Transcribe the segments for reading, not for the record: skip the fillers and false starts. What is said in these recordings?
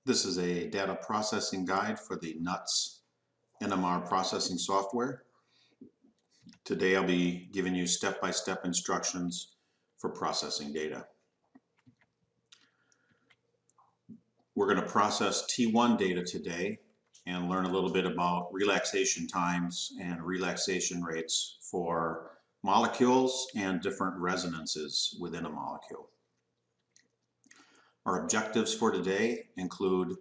This is a data processing guide for the NUTS NMR processing software. Today I'll be giving you step-by-step instructions for processing data. We're going to process T1 data today and learn a little bit about relaxation times and relaxation rates for molecules and different resonances within a molecule. Our objectives for today include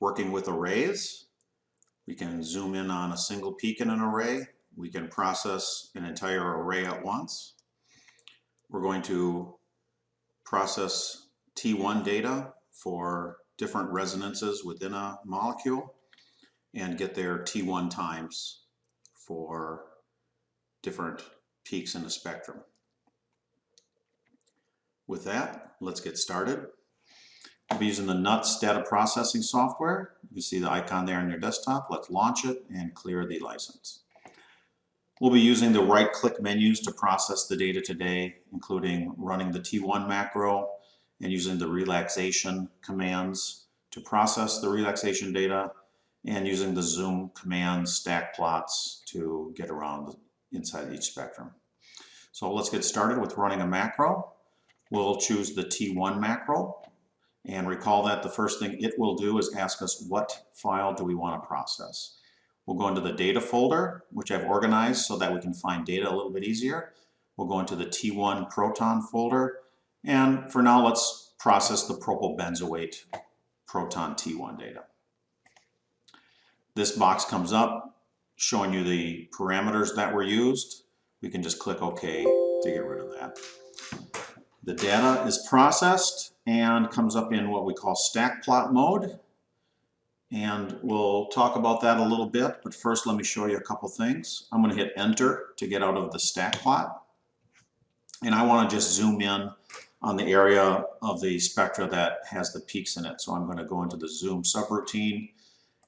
working with arrays. We can zoom in on a single peak in an array. We can process an entire array at once. We're going to process T1 data for different resonances within a molecule and get their T1 times for different peaks in the spectrum. With that, let's get started. I'll be using the NUTS data processing software. You can see the icon there on your desktop. Let's launch it and clear the license. We'll be using the right-click menus to process the data today, including running the T1 macro and using the relaxation commands to process the relaxation data, and using the zoom commands, stack plots to get around inside each spectrum. So let's get started with running a macro. We'll choose the T1 macro. And recall that the first thing it will do is ask us what file do we want to process. We'll go into the data folder, which I've organized so that we can find data a little bit easier. We'll go into the T1 proton folder, and for now let's process the propylbenzoate proton T1 data. This box comes up showing you the parameters that were used. We can just click OK to get rid of that. The data is processed and comes up in what we call stack plot mode. And we'll talk about that a little bit, but first let me show you a couple things. I'm going to hit enter to get out of the stack plot. And I want to just zoom in on the area of the spectra that has the peaks in it. So I'm going to go into the zoom subroutine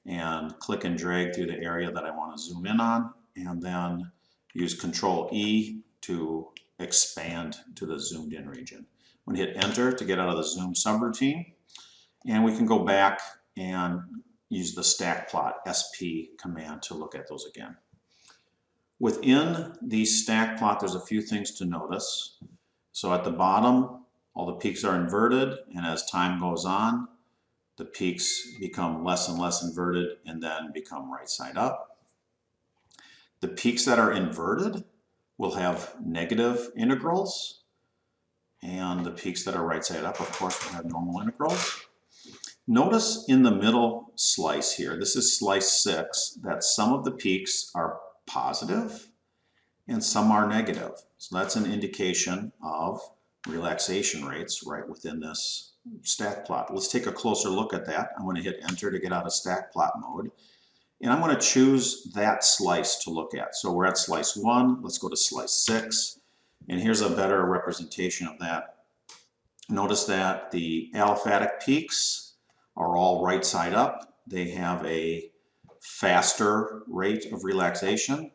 and click and drag through the area that I want to zoom in on, and then use Control E to expand to the zoomed in region. I'm going to hit enter to get out of the zoom subroutine, and we can go back and use the stack plot SP command to look at those again. Within the stack plot, there's a few things to notice. So at the bottom, all the peaks are inverted, and as time goes on, the peaks become less and less inverted and then become right side up. The peaks that are inverted will have negative integrals, and the peaks that are right side up, of course, will have normal integrals. Notice in the middle slice here, this is slice 6, that some of the peaks are positive and some are negative. So that's an indication of relaxation rates right within this stack plot. Let's take a closer look at that. I'm going to hit enter to get out of stack plot mode. And I'm going to choose that slice to look at. So we're at slice 1. Let's go to slice 6. And here's a better representation of that. Notice that the aliphatic peaks are all right side up. They have a faster rate of relaxation.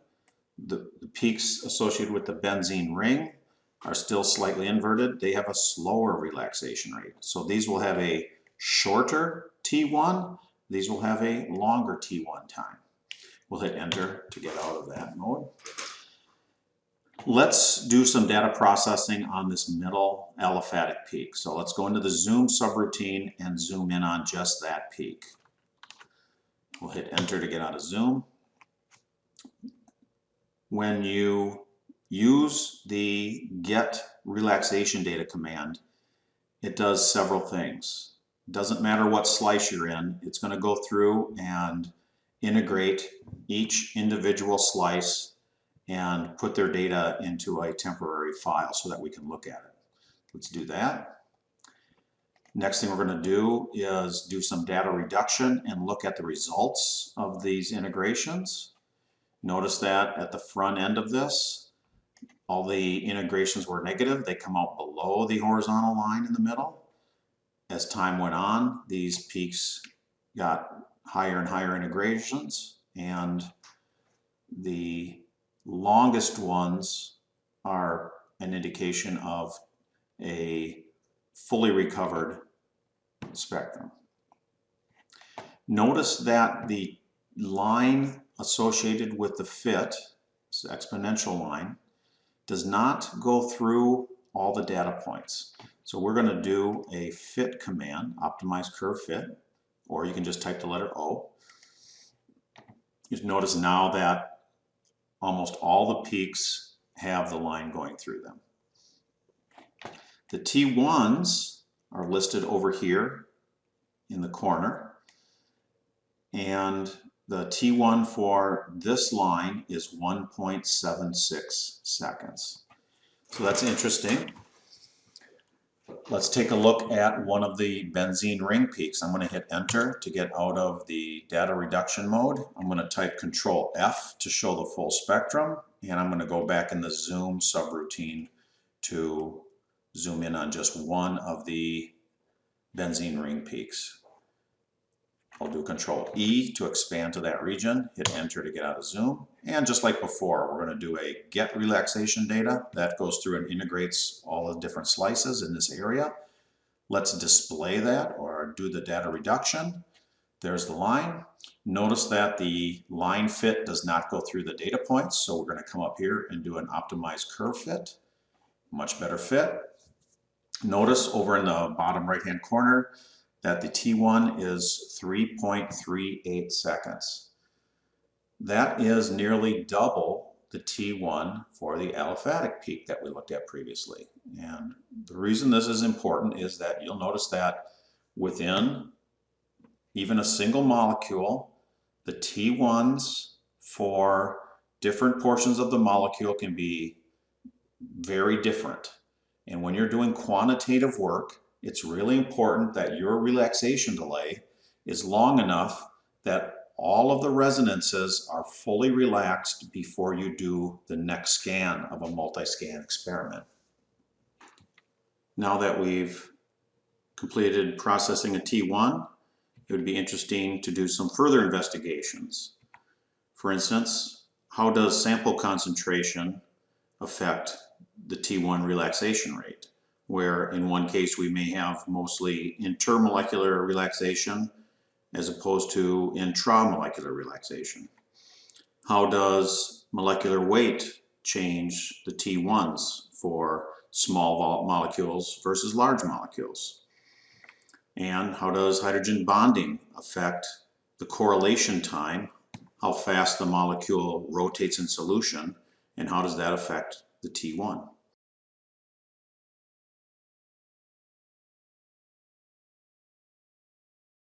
The peaks associated with the benzene ring are still slightly inverted. They have a slower relaxation rate. So these will have a shorter T1. These will have a longer T1 time. We'll hit enter to get out of that mode. Let's do some data processing on this middle aliphatic peak. So let's go into the zoom subroutine and zoom in on just that peak. We'll hit enter to get out of zoom. When you use the get relaxation data command, it does several things. It doesn't matter what slice you're in, it's going to go through and integrate each individual slice and put their data into a temporary file so that we can look at it. Let's do that. Next thing we're going to do is do some data reduction and look at the results of these integrations. Notice that at the front end of this, all the integrations were negative. They come out below the horizontal line in the middle. As time went on, these peaks got higher and higher integrations, and the longest ones are an indication of a fully recovered spectrum. Notice that the line associated with the fit, this exponential line, does not go through all the data points. So we're going to do a fit command, optimize curve fit, or you can just type the letter O. You notice now that almost all the peaks have the line going through them. The T1s are listed over here in the corner, and the T1 for this line is 1.76 seconds. So that's interesting. Let's take a look at one of the benzene ring peaks. I'm going to hit enter to get out of the data reduction mode. I'm going to type Control F to show the full spectrum, and I'm going to go back in the zoom subroutine to zoom in on just one of the benzene ring peaks. I'll do Control E to expand to that region, hit enter to get out of zoom, and just like before, we're going to do a get relaxation data. That goes through and integrates all the different slices in this area. Let's display that or do the data reduction. There's the line. Notice that the line fit does not go through the data points, so we're going to come up here and do an optimized curve fit. Much better fit. Notice over in the bottom right hand corner that the T1 is 3.38 seconds. That is nearly double the T1 for the aliphatic peak that we looked at previously. And the reason this is important is that you'll notice that within even a single molecule, the T1s for different portions of the molecule can be very different. And when you're doing quantitative work, it's really important that your relaxation delay is long enough that all of the resonances are fully relaxed before you do the next scan of a multi-scan experiment. Now that we've completed processing a T1, it would be interesting to do some further investigations. For instance, how does sample concentration affect the T1 relaxation rate? Where in one case we may have mostly intermolecular relaxation as opposed to intramolecular relaxation. How does molecular weight change the T1s for small molecules versus large molecules? And how does hydrogen bonding affect the correlation time, how fast the molecule rotates in solution, and how does that affect the T1?